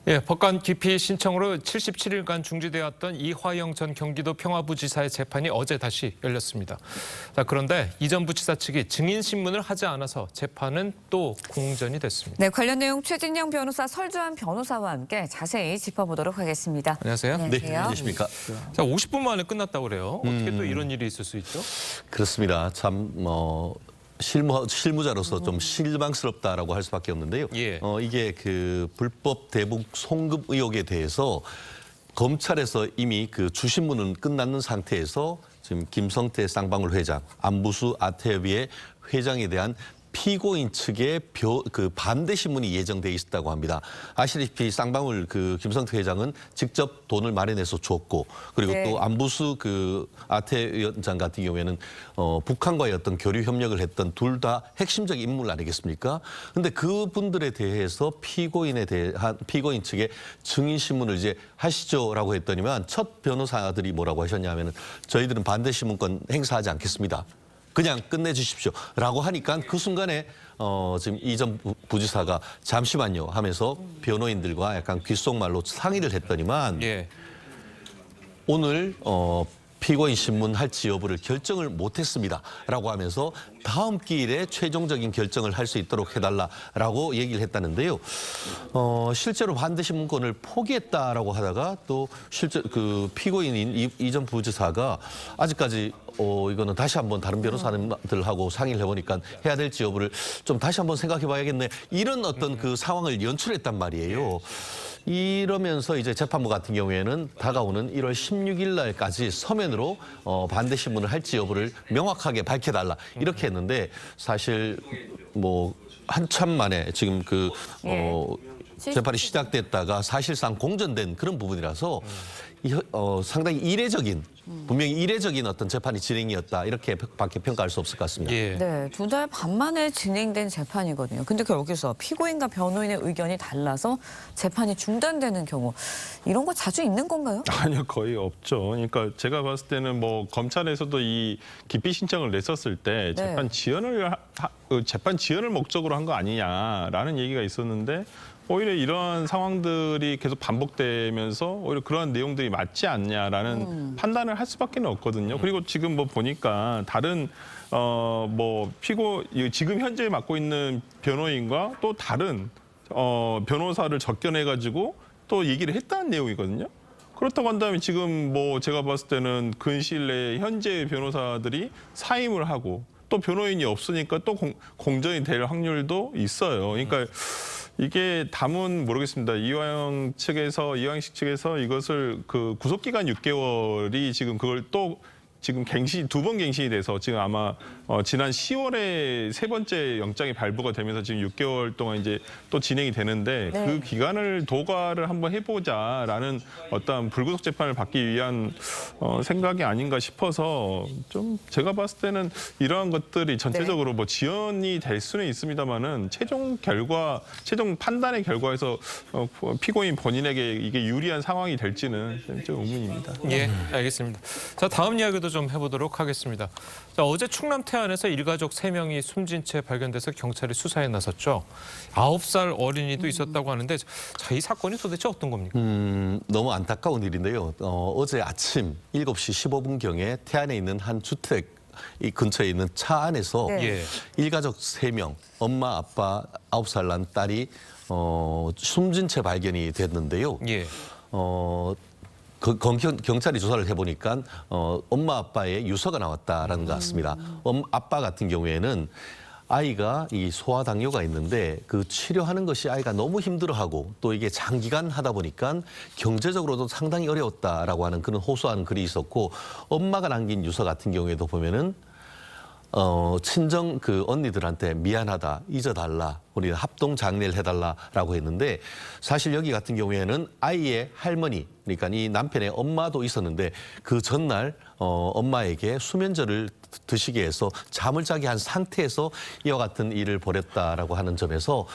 예, 법관 기피 신청으로 77일간 중지되었던 이화영 전 경기도 평화부지사의 재판이 어제 다시 열렸습니다. 자, 그런데 이 전 부지사 측이 증인 신문을 하지 않아서 재판은 또 공전이 됐습니다. 네, 관련 내용 최진영 변호사, 설주한 변호사와 함께 자세히 짚어보도록 하겠습니다. 안녕하세요. 네, 안녕하십니까. 자, 50분 만에 끝났다고 그래요. 어떻게 또 이런 일이 있을 수 있죠? 그렇습니다. 참 실무자로서 좀 실망스럽다라고 할 수밖에 없는데요. 예. 이게 그 불법 대북 송금 의혹에 대해서 검찰에서 이미 그 주신문은 끝났는 상태에서 지금 김성태 쌍방울 회장, 안부수 아태협의회 회장에 대한 피고인 측의 반대 신문이 예정돼 있었다고 합니다. 아시다시피 쌍방울 김성태 회장은 직접 돈을 마련해서 줬고, 그리고 네. 또 안부수 아태 위원장 같은 경우에는 북한과의 어떤 교류 협력을 했던 둘 다 핵심적 인물 아니겠습니까? 근데 그분들에 대해서 피고인 측의 증인 신문을 이제 하시죠라고 했더니만 첫 변호사들이 뭐라고 하셨냐면은 저희들은 반대 신문권 행사하지 않겠습니다. 그냥 끝내주십시오라고 하니까 그 순간에 지금 이 전 부지사가 잠시만요 하면서 변호인들과 약간 귓속말로 상의를 했더니만 예. 오늘 피고인 신문 할지 여부를 결정을 못했습니다라고 하면서 다음 기일에 최종적인 결정을 할 수 있도록 해달라라고 얘기를 했다는데요. 실제로 반대 신문권을 포기했다라고 하다가 또 실제 그 피고인인 이 전 부지사가 아직까지 이거는 다시 한번 다른 변호사들하고 상의를 해보니까 해야 될지 여부를 좀 다시 한번 생각해봐야겠네. 이런 어떤 그 상황을 연출했단 말이에요. 이러면서 이제 재판부 같은 경우에는 다가오는 1월 16일 날까지 서면으로 반대 신문을 할지 여부를 명확하게 밝혀달라 이렇게 했는데 사실 뭐 한참 만에 지금 재판이 시작됐다가 사실상 공전된 그런 부분이라서 상당히 이례적인 분명히 이례적인 어떤 재판이 진행이었다 이렇게밖에 평가할 수 없을 것 같습니다. 예. 네, 2달 반 만에 진행된 재판이거든요. 근데 여기서 피고인과 변호인의 의견이 달라서 재판이 중단되는 경우 이런 거 자주 있는 건가요? 아니요, 거의 없죠. 그러니까 제가 봤을 때는 뭐 검찰에서도 이 기피 신청을 냈었을 때 네. 재판 지연을 목적으로 한 거 아니냐라는 얘기가 있었는데 오히려 이런 상황들이 계속 반복되면서 오히려 그러한 내용들이 맞지 않냐라는 판단을 할 수밖에 없거든요. 그리고 지금 뭐 보니까 다른 지금 현재 맡고 있는 변호인과 또 다른 변호사를 접견해가지고 또 얘기를 했다는 내용이거든요. 그렇다고 한다면 지금 뭐 제가 봤을 때는 근시일 내에 현재 변호사들이 사임을 하고 또 변호인이 없으니까 또 공전이 될 확률도 있어요. 그러니까 이게 담은 모르겠습니다. 이화영 씨 측에서 이것을 그 구속기간 6개월이 지금 그걸 또 지금 두 번 갱신이 돼서 지금 아마 지난 10월에 3번째 영장이 발부가 되면서 지금 6개월 동안 이제 또 진행이 되는데 네. 그 기간을 도과를 한번 해보자라는 어떤 불구속 재판을 받기 위한 생각이 아닌가 싶어서 좀 제가 봤을 때는 이러한 것들이 전체적으로 뭐 지연이 될 수는 있습니다만은 최종 판단의 결과에서 피고인 본인에게 이게 유리한 상황이 될지는 좀 의문입니다. 예, 알겠습니다. 자, 다음 이야기도 좀 해보도록 하겠습니다. 자, 어제 충남 태안에서 일가족 3명이 숨진 채 발견돼서 경찰이 수사에 나섰죠. 9살 어린이도 있었다고 하는데 자, 이 사건이 도대체 어떤 겁니까? 너무 안타까운 일인데요. 어제 아침 7시 15분경에 태안에 있는 한 주택 이 근처에 있는 차 안에서 네. 예. 일가족 3명, 엄마, 아빠, 9살 난 딸이 숨진 채 발견이 됐는데요. 예. 경찰이 조사를 해보니까 엄마 아빠의 유서가 나왔다라는 것 같습니다. 아빠 같은 경우에는 아이가 이 소아당뇨가 있는데 그 치료하는 것이 아이가 너무 힘들어하고 또 이게 장기간 하다 보니까 경제적으로도 상당히 어려웠다라고 하는 그런 호소하는 글이 있었고, 엄마가 남긴 유서 같은 경우에도 보면은 친정 언니들한테 미안하다, 잊어달라, 우리가 합동 장례를 해달라라고 했는데 사실 여기 같은 경우에는 아이의 할머니, 그러니까 이 남편의 엄마도 있었는데 그 전날 엄마에게 수면제를 드시게 해서 잠을 자게 한 상태에서 이와 같은 일을 벌였다라고 하는 점에서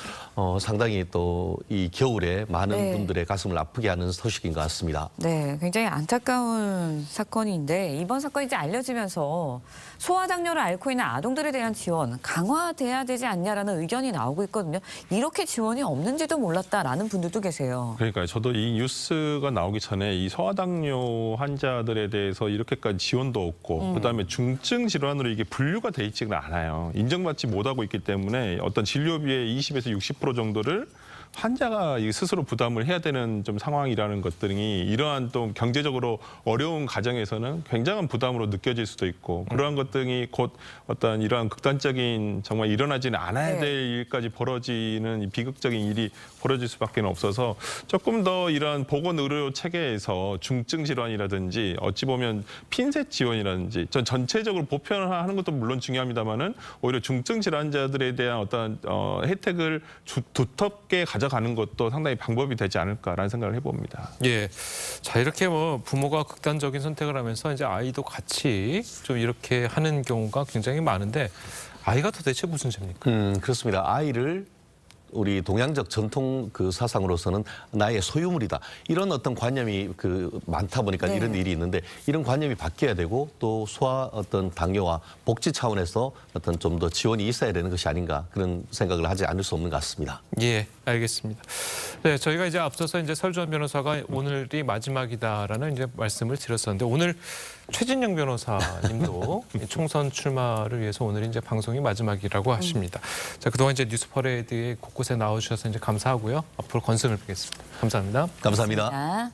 상당히 또 이 겨울에 많은 네. 분들의 가슴을 아프게 하는 소식인 것 같습니다. 네, 굉장히 안타까운 사건인데 이번 사건이 이제 알려지면서 소아당뇨를 앓고 있는 아동들에 대한 지원 강화돼야 되지 않냐라는 의견이 나오고 있거든요. 이렇게 지원이 없는지도 몰랐다라는 분들도 계세요. 그러니까요. 저도 이 뉴스가 나오기 전에 이 소아당뇨 환자들에 대해서 이렇게까지 지원도 없고 그다음에 중증 질환으로 이게 분류가 돼 있지가 않아요. 인정받지 못하고 있기 때문에 어떤 진료비의 20에서 60% 정도를 환자가 스스로 부담을 해야 되는 좀 상황이라는 것들이 이러한 또 경제적으로 어려운 가정에서는 굉장한 부담으로 느껴질 수도 있고 그러한 것들이 곧 어떤 이러한 극단적인 정말 일어나지는 않아야 네. 될 일까지 벌어지는 이 비극적인 일이 벌어질 수밖에 없어서 조금 더 이러한 보건의료 체계에서 중증 질환이라든지 어찌 보면 핀셋 지원이라든지 전 전체적으로 보편화하는 것도 물론 중요합니다만은 오히려 중증 질환자들에 대한 어떤 혜택을 두텁게 가져가는 것도 상당히 방법이 되지 않을까라는 생각을 해봅니다. 예. 자, 이렇게 뭐 부모가 극단적인 선택을 하면서 이제 아이도 같이 좀 이렇게 하는 경우가 굉장히 많은데 아이가 도대체 무슨 죄입니까? 그렇습니다. 아이를 우리 동양적 전통 그 사상으로서는 나의 소유물이다. 이런 어떤 관념이 많다 보니까 네. 이런 일이 있는데 이런 관념이 바뀌어야 되고 또 소아 어떤 당뇨와 복지 차원에서 어떤 좀 더 지원이 있어야 되는 것이 아닌가 그런 생각을 하지 않을 수 없는 것 같습니다. 예, 알겠습니다. 네, 저희가 이제 앞서서 이제 설주환 변호사가 오늘이 마지막이다라는 이제 말씀을 드렸었는데 오늘 최진영 변호사님도 총선 출마를 위해서 오늘 이제 방송이 마지막이라고 하십니다. 자, 그동안 이제 뉴스 퍼레이드에 곳곳에 나와주셔서 이제 감사하고요. 앞으로 건승을 뵙겠습니다. 감사합니다. 감사합니다. 자.